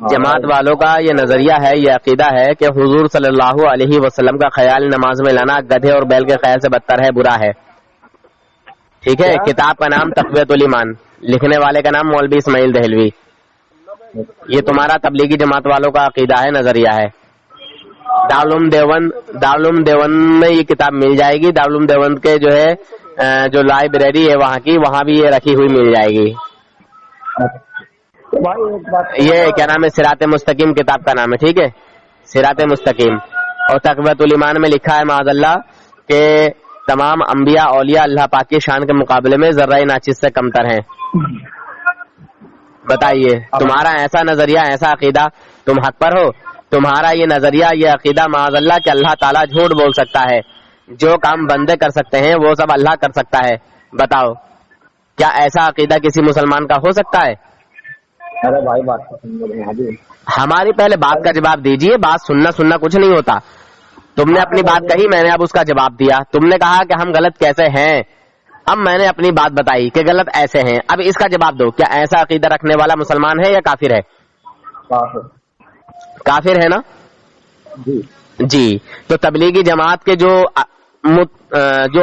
جماعت والوں کا یہ نظریہ ہے، یہ عقیدہ ہے کہ حضور صلی اللہ علیہ وسلم کا خیال نماز میں لانا گدھے اور بیل کے خیال سے بدتر ہے، برا ہے. ٹھیک ہے. کتاب کا نام تقویۃ الایمان، لکھنے والے کا نام مولوی اسماعیل دہلوی. یہ تمہارا تبلیغی جماعت والوں کا عقیدہ ہے، نظریہ ہے. دارالعلوم دیوبند میں یہ کتاب مل جائے گی. دارالعلوم دیوبند کے جو ہے جو لائبریری ہے وہاں کی، وہاں بھی یہ رکھی ہوئی مل جائے گی. یہ کیا نام ہے، صراط مستقیم کتاب کا نام ہے. ٹھیک ہے، صراط مستقیم. اور تقویۃ الایمان میں لکھا ہے معاذ اللہ کہ تمام انبیاء اولیاء اللہ پاک کی شان کے مقابلے میں ذرہ ناچیز سے کمتر ہیں. بتائیے، تمہارا ایسا نظریہ، ایسا عقیدہ، تم حق پر ہو. تمہارا یہ نظریہ، یہ عقیدہ معاذ اللہ کہ اللہ تعالیٰ جھوٹ بول سکتا ہے، جو کام بندے کر سکتے ہیں وہ سب اللہ کر سکتا ہے. بتاؤ، کیا ایسا عقیدہ کسی مسلمان کا ہو سکتا ہے؟ ارے بھائی بات ہماری پہلے بات کا جواب دیجئے. بات سننا کچھ نہیں ہوتا. تم نے اپنی بات کہی، میں نے اب اس کا جواب دیا. تم نے کہا کہ ہم غلط کیسے ہیں، اب میں نے اپنی بات بتائی کہ غلط ایسے ہیں. اب اس کا جواب دو، کیا ایسا عقیدہ رکھنے والا مسلمان ہے یا کافر ہے؟ کافر ہے نا جی. تو تبلیغی جماعت کے جو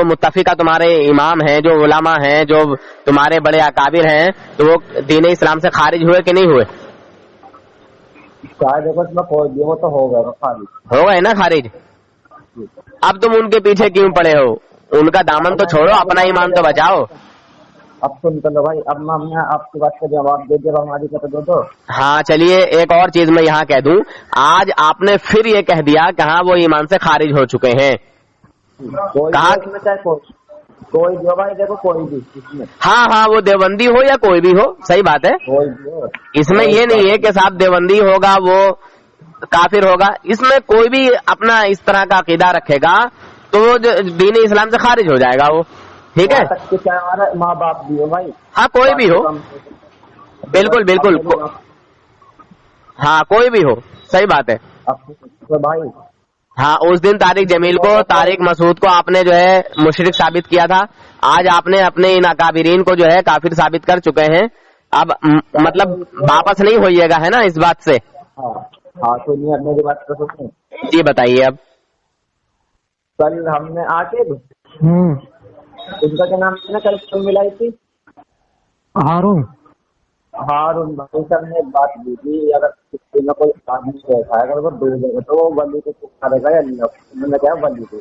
متفقہ تمہارے امام ہیں، جو علماء ہیں، جو تمہارے بڑے اکابر ہیں، تو وہ دین اسلام سے خارج ہوئے کہ نہیں ہوئے؟ وہ تو ہو گئے نا خارج. اب تم ان کے پیچھے کیوں پڑے ہو؟ ان کا دامن تو چھوڑو، اپنا ایمان تو بچاؤ. اب سن تو لو بھائی، اب ہم نے آپ کی بات کا جواب دے دیا، ہماری کا تو دو. ہاں چلیے، ایک اور چیز میں یہاں کہہ دوں. آج آپ نے پھر یہ کہہ دیا کہ ہاں وہ ایمان سے خارج ہو چکے ہیں. کوئی جو بھائی دیکھو، کوئی بھی ہاں وہ دیوبندی ہو یا کوئی بھی ہو، صحیح بات ہے. اس میں یہ نہیں ہے کہ صاحب دیوبندی ہوگا وہ کافر ہوگا. اس میں کوئی بھی اپنا اس طرح کا عقیدہ رکھے گا تو وہ دین اسلام سے خارج ہو جائے گا وہ. ٹھیک ہے، ہمارا ماں باپ بھی ہو بھائی. ہاں کوئی بھی ہو، بالکل ہاں کوئی بھی ہو، صحیح بات ہے. بھائی ہاں، اس دن طارق جمیل کو، طارق مسعود کو آپ نے جو ہے مشرک ثابت کیا تھا. آج آپ نے اپنے ان اکابرین کو جو ہے کافر ثابت کر چکے ہیں. اب مطلب واپس نہیں ہوئیے گا، ہے نا اس بات سے؟ ہاں سنیے میری بات تو سنیں. جی بتائیے. اب کل ہم نے آ کے ان کا کیا نام ہے، کل ملائی تھی ہارون بھائی صاحب نے ایک بات دی تھی، اگر کسی میں کوئی آدمی بیٹھا ہے اگر وہ ڈوب جائے گا تو وہ ولی کو پکارے گا یا نہیں. انہوں نے کہا ولی کو.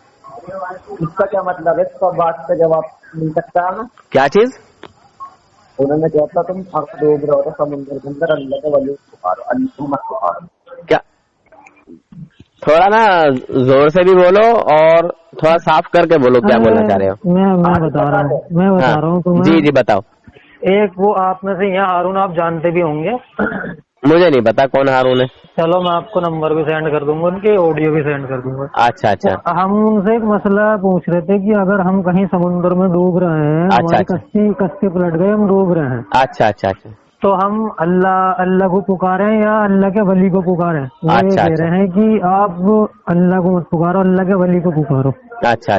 اس کا کیا مطلب ہے؟ اس کا بات کا جواب مل سکتا ہے نا؟ کیا چیز؟ انہوں نے کہا تھا تم اگر ڈوب رہے ہو تو سمندر کے اندر اللہ کے ولی کو پکارو، اللہ کو مت پکارو. کیا تھوڑا نا زور سے بھی بولو اور تھوڑا صاف کر کے بولو، کیا بولنا چاہ رہے ہو؟ میں بتا رہا ہوں تمہیں. جی بتاؤ. ایک وہ آپ میں سے یہ ہارون آپ جانتے بھی ہوں گے. مجھے نہیں پتا کون ہارون ہے. چلو میں آپ کو نمبر بھی سینڈ کر دوں گا، ان کے آڈیو بھی سینڈ کر دوں گا. اچھا. ہم ان سے ایک مسئلہ پوچھ رہے تھے کہ اگر ہم کہیں سمندر میں ڈوب رہے ہیں، ہماری کشتی پلٹ گئے، ہم ڈوب رہے ہیں. اچھا. تو ہم اللہ کو پکاریں یا اللہ کے ولی کو پکاریں؟ وہ یہ کہہ رہے ہیں کہ آپ اللہ کو مت پکارو، اللہ کے ولی کو پکارو. اچھا.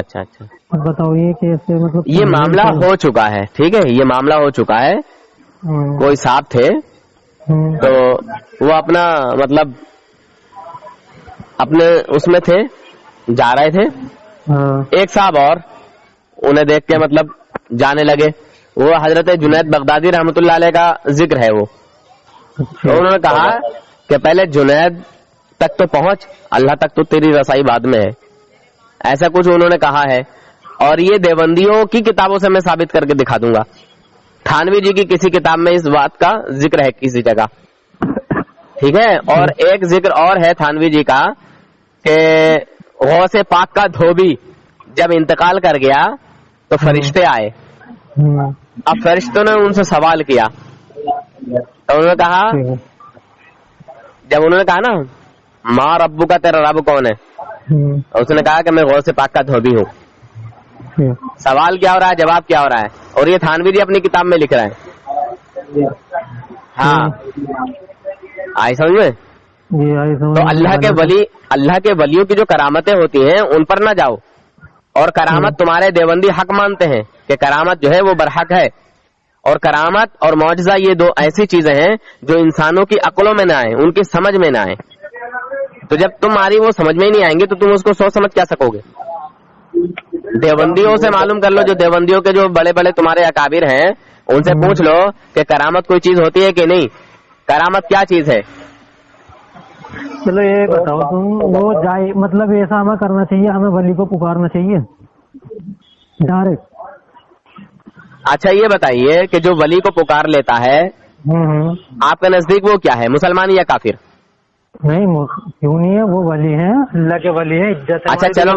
بتاؤ یہ کیسے؟ مطلب یہ معاملہ ہو چکا ہے. ٹھیک ہے، یہ معاملہ ہو چکا ہے. کوئی صاحب تھے تو وہ اپنا مطلب اپنے اس میں تھے، جا رہے تھے. ایک صاحب اور انہیں دیکھ کے مطلب جانے لگے. وہ حضرت جنید بغدادی رحمۃ اللہ علیہ کا ذکر ہے وہ. تو انہوں نے کہا کہ پہلے جنید تک تو پہنچ، اللہ تک تو تیری رسائی بعد میں ہے. ایسا کچھ انہوں نے کہا ہے. اور یہ دیوبندیوں کی کتابوں سے میں ثابت کر کے دکھا دوں گا. تھانوی جی کی کسی کتاب میں اس بات کا ذکر ہے کسی جگہ. ٹھیک ہے. اور ایک ذکر اور ہے تھانوی جی کا کہ غوث پاک کا دھوبی جب انتقال کر گیا تو فرشتے آئے. اب فرشتوں نے ان سے سوال کیا تو انہوں نے کہا، جب انہوں نے کہا نا ماں ربو کا، تیرا رب کون ہے؟ اس نے کہا کہ میں غوث پاک کا دھوبی ہوں. سوال کیا ہو رہا ہے، جواب کیا ہو رہا ہے. اور یہ تھانوی جی اپنی کتاب میں لکھ رہا ہے. ہاں آئی سمجھ میں؟ تو اللہ کے ولیوں کی جو کرامتیں ہوتی ہیں ان پر نہ جاؤ. اور کرامت تمہارے دیوبندی حق مانتے ہیں کہ کرامت جو ہے وہ برحق ہے. اور کرامت اور معجزہ یہ دو ایسی چیزیں ہیں جو انسانوں کی عقلوں میں نہ آئیں، ان کی سمجھ میں نہ آئیں. تو جب تمہاری وہ سمجھ میں ہی نہیں آئیں گے تو تم اس کو سوچ سمجھ کیا سکو گے؟ دیوبندیوں سے معلوم کر لو، جو دیوبندیوں کے جو بڑے بڑے تمہارے اکابر ہیں ان سے پوچھ لو کہ کرامت کوئی چیز ہوتی ہے کہ نہیں، کرامت کیا چیز ہے. چلو یہ بتاؤ تم، وہ جائے مطلب ایسا ہمیں کرنا چاہیے، ہمیں ولی کو پکارنا چاہیے ڈائریکٹ؟ اچھا یہ بتائیے کہ جو ولی کو پکار لیتا ہے آپ کے نزدیک وہ کیا ہے، مسلمان یا کافر؟ نہیں کیوں نہیں ہے، وہ ولی ہیں، اللہ کے ولی ہیں، عزت. اچھا چلو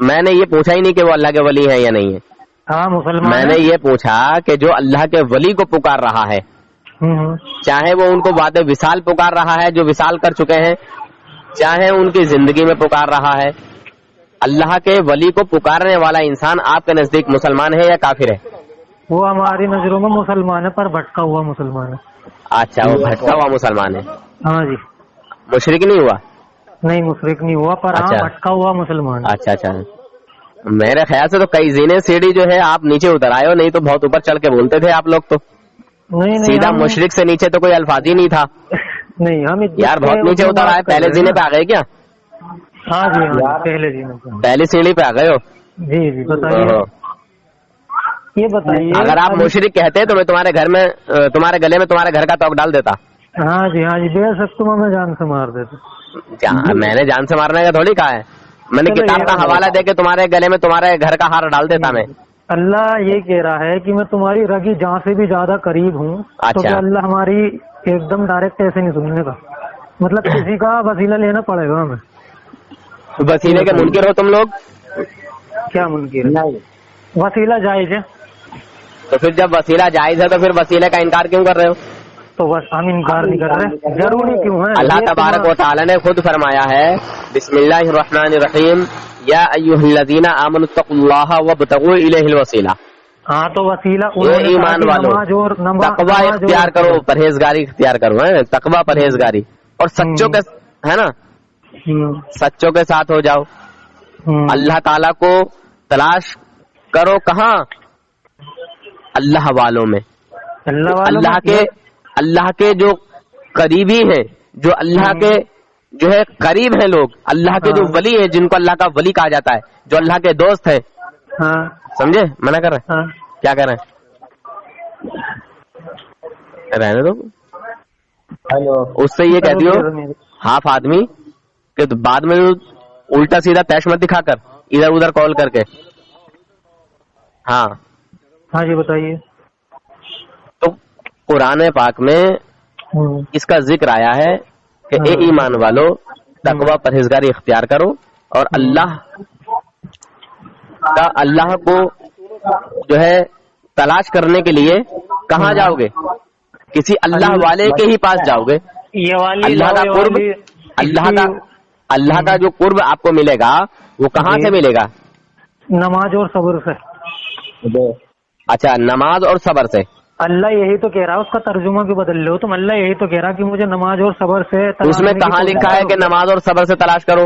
میں نے یہ پوچھا ہی نہیں کہ وہ اللہ کے ولی ہیں یا نہیں ہے. ہاں مسلمان. میں نے یہ پوچھا کہ جو اللہ کے ولی کو پکار رہا ہے، چاہے وہ ان کو وعدے وصال پکار رہا ہے جو وصال کر چکے ہیں، چاہے ان کی زندگی میں پکار رہا ہے، اللہ کے ولی کو پکارنے والا انسان آپ کے نزدیک مسلمان ہے یا کافر ہے؟ وہ ہماری نظروں میں مسلمان ہے، پر بھٹکا ہوا مسلمان ہے. اچھا وہ بھٹکا ہوا مسلمان ہے. ہاں جی. مشرک نہیں ہوا؟ نہیں مشرک نہیں ہوا، پر ہاں بھٹکا ہوا مسلمان. اچھا میرے خیال سے تو کئی زینے سیڑھی جو ہے آپ نیچے اتر آئے ہو، نہیں تو بہت اوپر چل کے بولتے تھے آپ لوگ. تو نہیں سیدھا مشرک سے نیچے تو کوئی الفاظ ہی نہیں تھا. نہیں ہم یار بہت نیچے اتر آئے، پہلے زینے پہ آ گئے کیا؟ ہاں جی پہلے زینے، پہلی سیڑھی پہ آ گئے ہو. جی جی بتائیے. یہ بتائیے اگر آپ مشرک کہتے تو میں تمہارے گھر میں تمہارے گلے میں تمہارے گھر کا توق ڈال دیتا. ہاں جی بے شک تم ہمیں جان سے مار دیتے. میں نے جان سے مارنے کا تھوڑی کہا ہے، میں نے کتاب کا حوالہ دے کے تمہارے گلے میں تمہارے گھر کا ہار ڈال دیتا. میں اللہ یہ کہہ رہا ہے کہ میں تمہاری رگی جان سے بھی زیادہ قریب ہوں. تو کیا اللہ ہماری ایک دم ڈائریکٹ ایسے نہیں سننے کا، مطلب کسی کا وسیلہ لینا پڑے گا ہمیں. وسیلے کے منکر ہو تم لوگ؟ کیا منکر؟ وسیلہ جائز ہے. تو پھر جب وسیلہ جائز ہے تو پھر وسیلے کا انکار کیوں کر رہے ہو؟ تو بس ہم انکار نہیں کر رہے، ضروری کیوں ہے؟ اللہ تبارک و تعالی نے خود فرمایا ہے، بسم اللہ الرحمن الرحیم، یا ایھا الذین آمنوا اتقوا اللہ وابتغوا الیہ الوسیلہ. ہاں تو وسیلہ ایمان والو تقوی اختیار کرو، پرہیزگاری اختیار کرو، تقوی پرہیزگاری، اور سچوں کے ہے نا، سچوں کے ساتھ ہو جاؤ. اللہ تعالی کو تلاش کرو کہاں؟ اللہ والوں میں. اللہ کے جو قریبی ہیں، جو اللہ کے جو ہے قریب ہیں لوگ، اللہ کے جو ولی ہیں جن کو اللہ کا ولی کہا جاتا ہے، جو اللہ کے دوست ہیں. سمجھے؟ منع کر رہے ہیں کیا کر رہے ہیں؟ رہنے دو. اس سے یہ کہہ دیو ہاف آدمی کہ بعد میں الٹا سیدھا پیش مت دکھا کر ادھر ادھر کال کر کے. ہاں جی بتائیے. تو قرآن پاک میں اس کا ذکر آیا ہے کہ اے ایمان والو تقوی پرہیزگاری اختیار کرو، اور اللہ کو جو ہے تلاش کرنے کے لیے کہاں جاؤ گے؟ کسی اللہ والے کے ہی پاس جاؤ گے. اللہ کا قرب، اللہ کا جو قرب آپ کو ملے گا وہ کہاں سے ملے گا؟ نماز اور صبر سے. اچھا نماز اور صبر سے. اللہ یہی تو کہہ رہا ہے، اس کا ترجمہ بھی بدل لو تم. اللہ یہی تو کہہ رہا کہ مجھے نماز اور صبر سے. اس میں کہاں لکھا ہے کہ نماز اور صبر سے تلاش کرو؟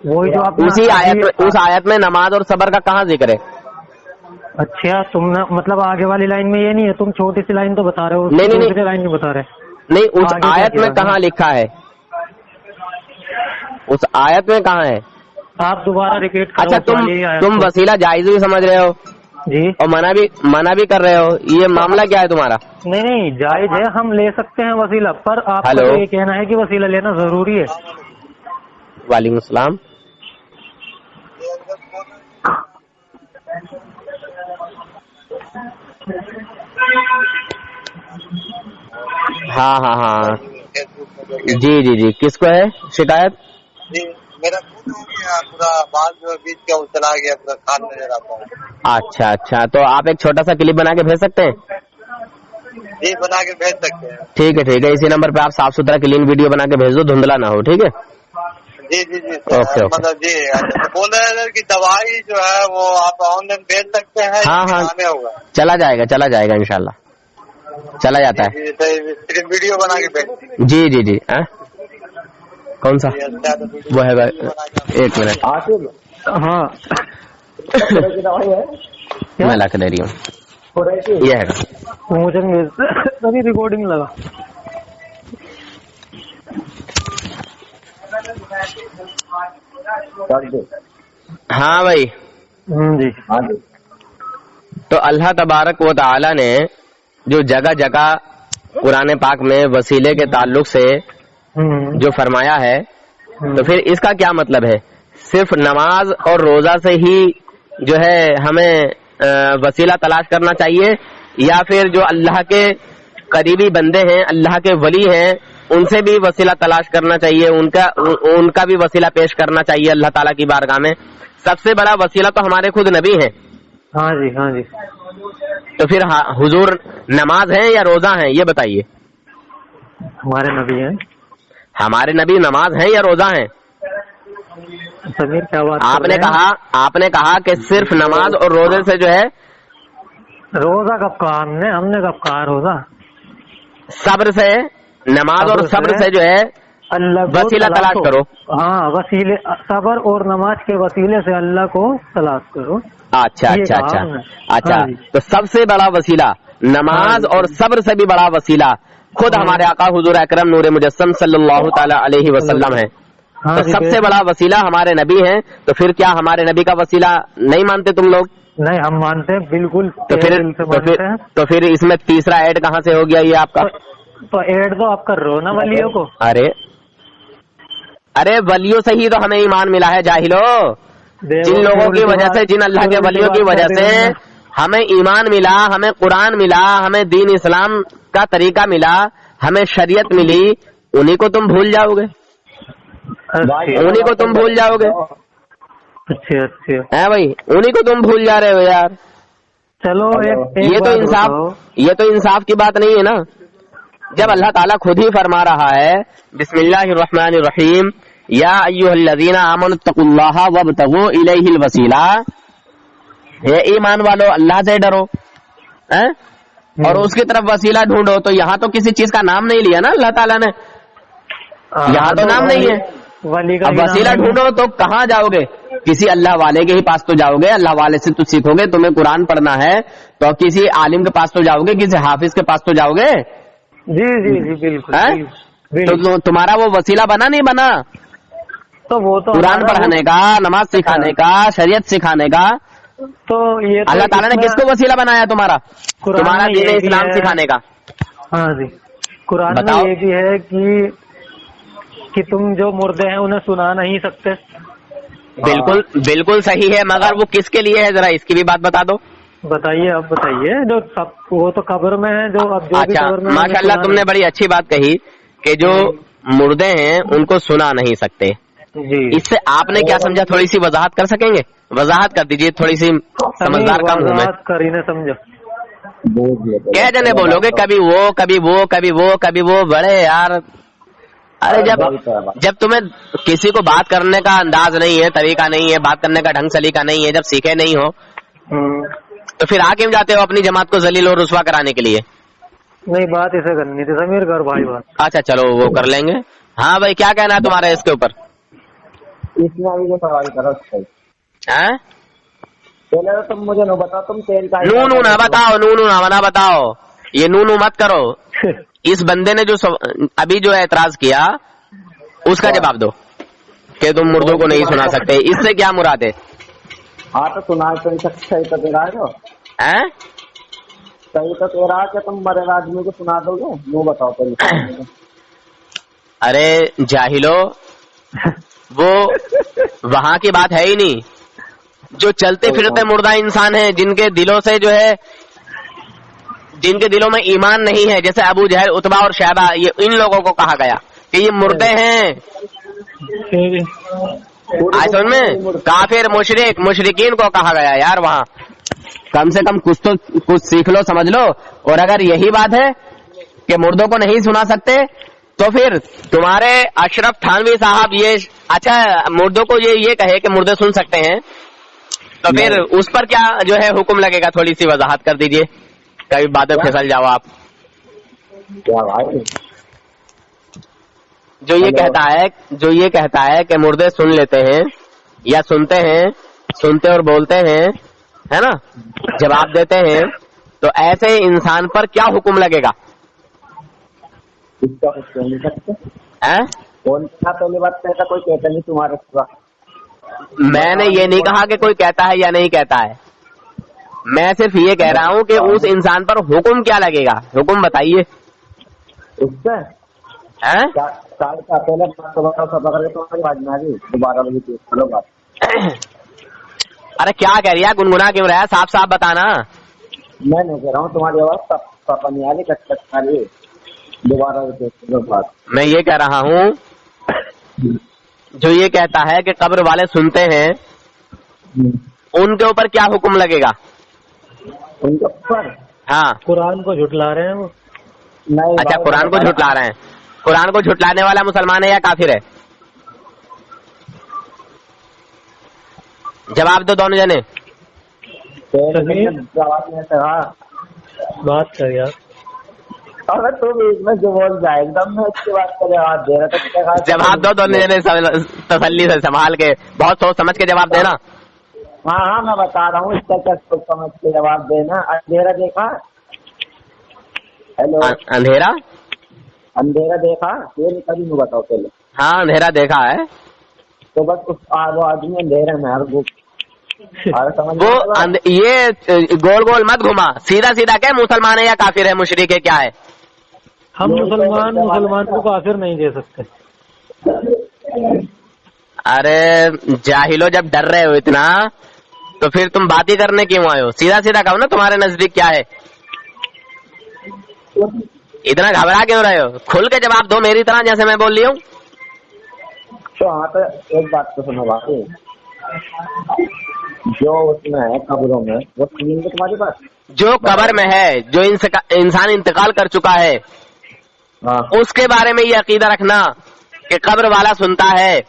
وہی جو اسی اس آیت میں نماز اور صبر کا کہاں ذکر ہے؟ اچھا تم نے مطلب آگے والی لائن میں یہ نہیں ہے، تم چھوٹی سی لائن تو بتا رہے ہو. نہیں لائن نہیں بتا رہے. نہیں اس آیت میں کہاں لکھا ہے؟ اس آیت میں کہاں ہے؟ آپ دوبارہ ریپیٹ کرو. اچھا تم وسیلہ جائز بھی سمجھ رہے ہو جی، اور منع بھی کر رہے ہو، یہ معاملہ کیا ہے تمہارا؟ نہیں جائز ہے، ہم لے سکتے ہیں وسیلہ، پر آپ کو یہ کہنا ہے کہ وسیلہ لینا ضروری ہے. وعلیکم السلام. ہاں جی کس کو ہے شکایت؟ جی میرا ہو گیا پورا، بال جو بیچ کا وہ چلا گیا، پورا کان نظر آتا ہے. اچھا تو آپ ایک چھوٹا سا کلپ بنا کے بھیج سکتے ہیں؟ جی بنا کے بھیج سکتے ہیں. ٹھیک ہے، اسی نمبر پہ آپ صاف ستھرا کلین ویڈیو بنا کے بھیج دو، دھندلا نہ ہو. ٹھیک ہے جی مطلب جی بول رہے ہیں کہ دوائی جو ہے وہ آپ آن لائن بھیج سکتے ہیں؟ ہاں ہوگا. چلا جائے گا انشاءاللہ چلا جاتا ہے. صرف ویڈیو بنا کے بھیج. جی کون سا وہ ہے؟ ایک منٹ ہاں میں لا کے دے رہی ہوں. یہ ہے ابھی ریکارڈنگ لگا. ہاں بھائی جی. تو اللہ تبارک و تعالی نے جو جگہ جگہ قرآن پاک میں وسیلے کے تعلق سے جو فرمایا ہے تو پھر اس کا کیا مطلب ہے؟ صرف نماز اور روزہ سے ہی جو ہے ہمیں وسیلہ تلاش کرنا چاہیے، یا پھر جو اللہ کے قریبی بندے ہیں، اللہ کے ولی ہیں، ان سے بھی وسیلہ تلاش کرنا چاہیے، ان کا بھی وسیلہ پیش کرنا چاہیے اللہ تعالیٰ کی بارگاہ میں؟ سب سے بڑا وسیلہ تو ہمارے خود نبی ہیں. ہاں جی ہاں جی. تو پھر حضور نماز ہیں یا روزہ ہیں یہ بتائیے؟ ہمارے نبی ہیں. ہمارے نبی نماز ہیں یا روزہ ہیں؟ سمیر کیا بات آپ نے کہا کہ صرف نماز اور روزے سے جو ہے. روزہ کب کہا ہم نے کب کہا روزہ؟ صبر سے، نماز اور صبر سے جو ہے اللہ وسیلہ تلاش کرو. ہاں وسیلے، صبر اور نماز کے وسیلے سے اللہ کو تلاش کرو. اچھا اچھا اچھا اچھا. تو سب سے بڑا وسیلہ نماز اور صبر سے بھی بڑا وسیلہ خود ہمارے آقا حضور اکرم نور مجسم صلی اللہ تعالی علیہ وسلم ہے. تو سب سے بڑا وسیلہ ہمارے نبی ہیں. تو پھر کیا ہمارے نبی کا وسیلہ نہیں مانتے تم لوگ؟ نہیں ہم مانتے ہیں بالکل. تو پھر اس میں تیسرا ایڈ کہاں سے ہو گیا یہ آپ کا؟ تو ایڈ تو آپ کر رہے ہو نا ولیوں کو. ارے ولیوں سے ہی تو ہمیں ایمان ملا ہے جاہلو. جن لوگوں کی وجہ سے، جن اللہ کے ولیوں کی وجہ سے ہمیں ایمان ملا، ہمیں قرآن ملا، ہمیں دین اسلام کا طریقہ ملا، ہمیں شریعت ملی، انہی کو تم بھول جاؤ گے. انہی کو تم بھول جاؤ گے. اچھا اچھا ہے بھائی، انہی کو تم بھول جا رہے ہو یار. چلو یہ تو انصاف کی بات نہیں ہے نا. جب اللہ تعالیٰ خود ہی فرما رہا ہے بسم اللہ الرحمن الرحیم یا ایھا الذین آمنوا اتقوا اللہ وابتغوا الیہ الوسیلہ، ہے ایمان والو اللہ سے ڈرو اور اس کی طرف وسیلہ ڈھونڈو. تو یہاں تو کسی چیز کا نام نہیں لیا نا اللہ تعالیٰ نے، یہاں تو نام نہیں ہے. اب وسیلہ ڈھونڈو تو کہاں جاؤ گے؟ کسی اللہ والے کے ہی پاس تو جاؤ گے. اللہ والے سے تو سیکھو گے. تمہیں قرآن پڑھنا ہے تو کسی عالم کے پاس تو جاؤ گے، کسی حافظ کے پاس تو جاؤ گے. جی جی جی بالکل. تو تمہارا وہ وسیلہ بنا نہیں بنا؟ تو وہ تو قرآن پڑھانے کا، نماز سکھانے کا، شریعت سکھانے کا. تو یہ اللہ تعالیٰ نے کس کو وسیلہ بنایا تمہارا دین اسلام سکھانے کا؟ ہاں جی. قرآن میں یہ بھی ہے کہ تم جو مردے ہیں انہیں سنا نہیں سکتے. بالکل بالکل صحیح ہے، مگر وہ کس کے لیے ہے ذرا اس کی بھی بات بتا دو. بتائیے اب بتائیے. جو وہ تو قبر میں ہے، جو اب جو اچھا ماشاء اللہ تم نے بڑی اچھی بات کہی کہ جو مردے ہیں ان کو سنا نہیں سکتے. اس سے آپ نے کیا سمجھا؟ تھوڑی سی وضاحت کر سکیں گے؟ وضاحت کر دیجئے تھوڑی سی، سمجھدار کم ہوں میں. کہہ جنے بولو گے کبھی وہ کبھی وہ کبھی وہ کبھی وہ بڑے یار. ارے جب تمہیں کسی کو بات کرنے کا انداز نہیں ہے، طریقہ نہیں ہے، بات کرنے کا ڈھنگ سلیقہ نہیں ہے، جب سیکھے نہیں ہو تو پھر آ کیوں جاتے ہو اپنی جماعت کو ذلیل اور رسوا کرانے کے لیے؟ نہیں بات اسے کرنی تھی سمیر گھر بھائی بات. اچھا چلو وہ کر لیں گے. ہاں بھائی کیا کہنا ہے تمہارا اس کے اوپر؟ سوال کرو. پہلے تو تم مجھے نہ بتاؤ تم تیل کا نو نہ بتاؤ یہ نو مت کرو. اس بندے نے جو ابھی جو اعتراض کیا اس کا جواب دو کہ تم مردوں کو نہیں سنا سکتے. اس سے کیا مراد ہے؟ ہاں تو سنا صحیح تو دے رہا ہے. صحیح تو کہہ رہا کہ تم بڑے آدمی کو سنا دو گے. وہ بتاؤ پہلے. ارے جاہلو، وہ وہاں کی بات ہے ہی نہیں. جو چلتے پھرتے مردہ انسان ہیں جن کے دلوں سے جو ہے، جن کے دلوں میں ایمان نہیں ہے، جیسے ابو جہل، عتبہ اور شیبہ، یہ ان لوگوں کو کہا گیا کہ یہ مردے ہیں. سن میں کافر مشرکین کو کہا گیا. یار وہاں کم سے کم کچھ سیکھ لو، سمجھ لو. اور اگر یہی بات ہے کہ مردوں کو نہیں سنا سکتے تو پھر تمہارے اشرف تھانوی صاحب یہ اچھا مردوں کو یہ کہے کہ مردے سن سکتے ہیں تو پھر اس پر کیا جو ہے حکم لگے گا؟ تھوڑی سی وضاحت کر دیجئے. کبھی باتیں پھسل جاؤ آپ. جو یہ کہتا ہے کہ مردے سن لیتے ہیں یا سنتے ہیں، سنتے اور بولتے ہیں، ہے نا، جواب دیتے ہیں، تو ایسے انسان پر کیا حکم لگے گا؟ اس کا کچھ کہہ نہیں سکتے. کون سا پہلی بات کہتا کوئی کہتا نہیں تمہارے سوا. میں نے یہ نہیں کہا کہ کوئی کہتا ہے یا نہیں کہتا ہے, میں صرف یہ کہہ رہا ہوں کہ اس انسان پر حکم کیا لگے گا, حکم بتائیے. اس سے پہلے دوبارہ بات. ارے کیا کہہ رہی ہے, گنگنا کیوں رہا ہے, صاف صاف بتانا. میں نہیں کہہ رہا ہوں تمہاری آواز پاپا نہیں آ رہی, کٹ کٹ آ رہی, دوبارہ بات. میں یہ کہہ رہا ہوں جو یہ کہتا ہے کہ قبر والے سنتے ہیں ان کے اوپر کیا حکم لگے گا؟ ان کے اوپر ہاں قرآن کو جھٹلا رہے ہیں وہ. نہیں. اچھا قرآن کو جھٹلا رہے ہیں. قرآن کو جھٹلانے والا مسلمان ہے یا کافر ہے؟ جواب دو دونوں جنے. بات کر یار. اگر تم اس میں جو بول جائے ایک دم میں اس کے بعد کا جواب دے رہا تھا. جواب دو دونوں جنے تسلی سے سنبھال کے, بہت سوچ سمجھ کے جواب دینا. ہاں میں بتا رہا ہوں اس کا سوچ سمجھ کے جواب دینا. اندھیرا دیکھا؟ ہیلو. اندھیرا دیکھا یہ کبھی نہیں بتاؤ پہلے. ہاں اندھیرا دیکھا ہے. تو بس وہ آدمی اندھیرے میں وہ یہ گول گول مت گھما, سیدھا سیدھا کہ مسلمان ہے یا کافر ہے, مشرک ہے, کیا ہے؟ ہم مسلمان کو کافر نہیں دے سکتے. ارے جاہلو, جب ڈر رہے ہو اتنا تو پھر تم بات ہی کرنے کیوں آئے ہو؟ سیدھا سیدھا کہو نا تمہارے نزدیک کیا ہے. اتنا گھبرا کیوں رہے ہو؟ کھل کے جواب دو میری طرح جیسے میں بول رہی ہوں. تو ہاں تو ایک بات تو سنو باقی, جو اس میں ہے قبروں میں وہ تمہارے پاس جو قبر میں ہے, جو انسان انتقال کر چکا ہے, اس کے بارے میں یہ عقیدہ رکھنا کہ قبر والا سنتا ہے,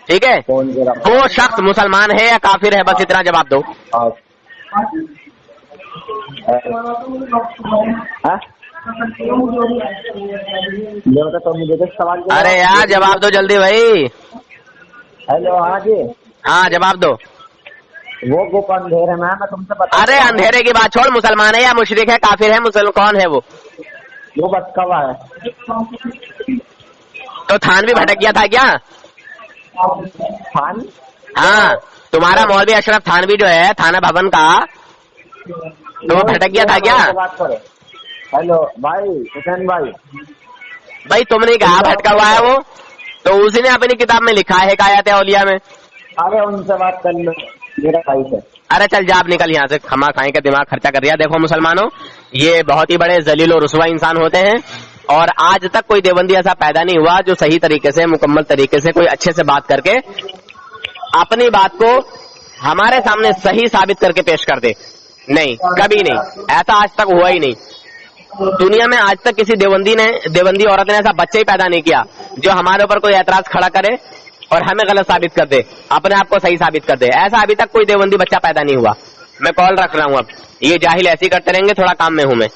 ٹھیک ہے؟ وہ شخص مسلمان ہے یا کافر ہے, بس اتنا جواب دو. ارے یار جواب دو جلدی بھائی. ہیلو. ہاں جی. ہاں جواب دو. وہ گوپ اندھیرے میں تم سے بتا. ارے اندھیرے کی بات چھوڑ, مسلمان ہے یا مشرک ہے, کافر ہے, کون ہے وہ بس کوا ہے. تو تھان بھی بھٹک گیا تھا کیا؟ تھان؟ ہاں تمہارا مولوی اشرف تھانوی جو ہے تھانہ بھون کا, تو وہ بھٹک گیا تھا کیا؟ ہیلو بھائی حسین بھائی تم نے کہا بھٹکا ہوا ہے وہ, تو اسی نے اپنی کتاب میں لکھا ہے حکایت اولیاء میں. ارے ان سے بات کر لو میرا بھائی سے. ارے چل جا, آپ نکل یہاں سے, کھما کھائیں کا دماغ خرچہ کر رہا ہے. دیکھو مسلمانوں, یہ بہت ہی بڑے ذلیل و رسوا انسان ہوتے ہیں, اور آج تک کوئی دیوبندی ایسا پیدا نہیں ہوا جو صحیح طریقے سے, مکمل طریقے سے, کوئی اچھے سے بات کر کے اپنی بات کو ہمارے سامنے صحیح ثابت کر کے پیش کر دے. نہیں, کبھی نہیں, ایسا آج تک ہوا ہی نہیں. دنیا میں آج تک کسی دیوبندی عورت نے ایسا بچہ ہی پیدا نہیں کیا جو ہمارے اوپر کوئی اعتراض کھڑا کرے اور ہمیں غلط ثابت کر دے, اپنے آپ کو صحیح ثابت کر دے. ایسا ابھی تک کوئی دیوبندی بچہ پیدا نہیں ہوا. میں کال رکھ رہا ہوں, اب یہ جاہل ایسے ہی کرتے رہیں گے, تھوڑا کام میں ہوں میں.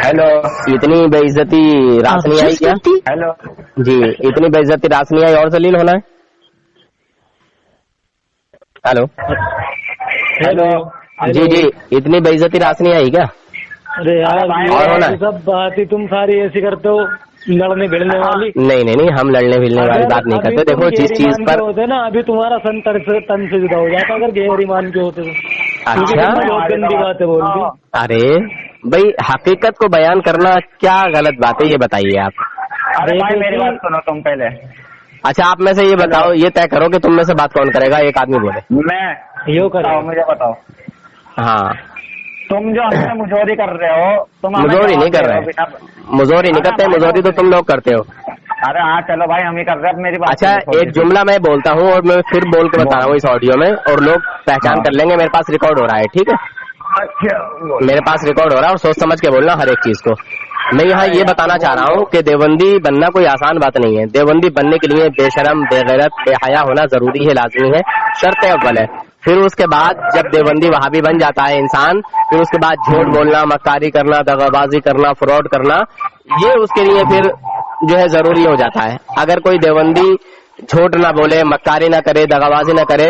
ہیلو. اتنی بے عزتی راس نہیں آئی کیا؟ ہیلو جی, اتنی بے عزتی راس نہیں آئی اور ذلیل ہونا ہے. ہیلو. ہیلو. جی جی, اتنی بے عزتی راس نہیں آئی کیا؟ ارے یار سب بات ہی تم ساری ایسی کرتے ہو, لڑنے بھیڑنے والی. نہیں, ہم لڑنے بھیڑنے والی بات نہیں کرتے. دیکھو جس چیز پر ہوتے نا, ابھی تمہارا تن سے جدا ہو جاتا اگر غیر ایمان کے ہوتے تو. اچھا, گندی باتیں بولتی. ارے بھائی حقیقت کو بیان کرنا کیا غلط بات ہے, یہ بتائیے آپ. ارے بھائی میری بات سنو تم پہلے. اچھا آپ میں سے یہ بتاؤ, یہ طے کرو کہ تم میں سے بات کون کرے گا. ایک آدمی بولے. میں. یوں کرو, مجھے بتاؤ. ہاں تم جو ہم سے مزوری کر رہے ہو, تم مزوری نہیں کر رہے, مزوری نہیں کرتے, مزوری تو تم لوگ کرتے ہو. ارے ہاں چلو بھائی ہم ہی کر رہے ہیں, میری بات. اچھا ایک جملہ میں بولتا ہوں اور میں پھر بول کے بتا رہا ہوں اس آڈیو میں, اور لوگ پہچان کر لیں گے. میرے پاس ریکارڈ ہو رہا ہے, ٹھیک ہے, میرے پاس ریکارڈ ہو رہا ہے, اور سوچ سمجھ کے بولنا ہر ایک چیز کو. میں یہاں یہ بتانا چاہ رہا ہوں کہ دیوبندی بننا کوئی آسان بات نہیں ہے. دیوبندی بننے کے لیے بے شرم, بے غیرت, بے حیا ہونا ضروری ہے, لازمی ہے, شرط اول ہے. پھر اس کے بعد جب دیوبندی وہابی بن جاتا ہے انسان, پھر اس کے بعد جھوٹ بولنا, مکاری کرنا, دغا بازی کرنا, فراڈ کرنا, یہ اس کے لیے پھر جو ہے ضروری ہو جاتا ہے. اگر کوئی دیوبندی جھوٹ نہ بولے, مکاری نہ کرے, دغا بازی نہ کرے,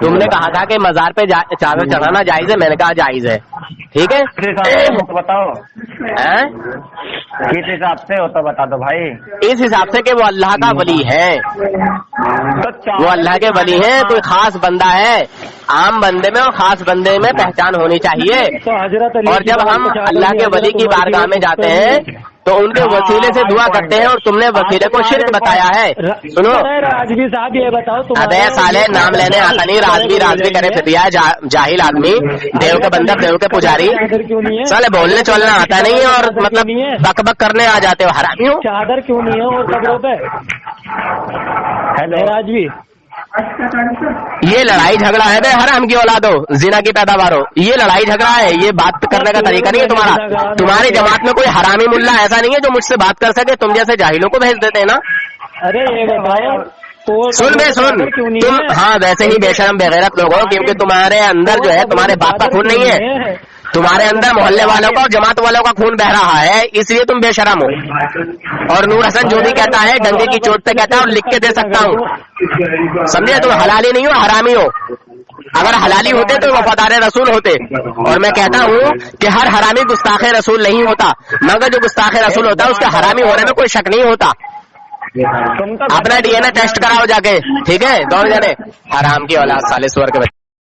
تم نے کہا تھا کہ مزار پہ چادر چڑھانا جائز ہے, میں نے کہا جائز ہے, ٹھیک ہے. بتاؤ کس حساب سے ہوتا بتا دو بھائی. اس حساب سے کہ وہ اللہ کا ولی ہے, وہ اللہ کے ولی ہیں, کوئی خاص بندہ ہے. عام بندے میں اور خاص بندے میں پہچان ہونی چاہیے. اور جب ہم اللہ کے ولی کی بارگاہ میں جاتے ہیں تو ان کے وسیلے سے دعا کرتے ہیں, اور تم نے وسیلے کو شرک بتایا ہے. سنو راجوی صاحب یہ بتاؤ, ابے سالے نام لینے آتا نہیں, راجوی کرے پھر دیا جاہل آدمی, دیو کے بندر دیو کے پجاری, سالے بولنے چولنا آتا نہیں ہے اور مطلب بک بک کرنے آ جاتے ہو, حرامی ہو. چادر کیوں نہیں ہے اور قبروں پہ؟ ہیلو راجوی, یہ لڑائی جھگڑا ہے بے حرام کی اولادو, زنا کی پیداوار ہو, یہ لڑائی جھگڑا ہے, یہ بات کرنے کا طریقہ نہیں ہے تمہارا. تمہاری جماعت میں کوئی حرامی ملا ایسا نہیں ہے جو مجھ سے بات کر سکے, تم جیسے جاہلوں کو بھیج دیتے ہیں نا. ارے یہ بتاؤ سن بے سن, تم ہاں ویسے ہی بے شرم بے غیرت لوگ ہو, کیونکہ تمہارے اندر جو ہے تمہارے باپ کا خون نہیں ہے, تمہارے اندر محلے والوں کا اور جماعت والوں کا خون بہ رہا ہے, اس لیے تم بے شرم ہو. اور نور حسن جو بھی کہتا ہے ڈنڈے کی چوٹ پہ کہتا ہے, اور لکھ کے دے سکتا ہوں, سمجھے. تم حلالی نہیں ہو, حرامی ہو. اگر حلالی ہوتے تو وفادار رسول ہوتے. اور میں کہتا ہوں کہ ہر حرامی گستاخ رسول نہیں ہوتا, مگر جو گستاخ رسول ہوتا ہے اس کے حرامی ہونے میں کوئی شک نہیں ہوتا. اپنا ڈی این اے ٹیسٹ کراؤ جا کے, ٹھیک ہے, دور جانے حرام کی اولاد, سالے سور کے بچے.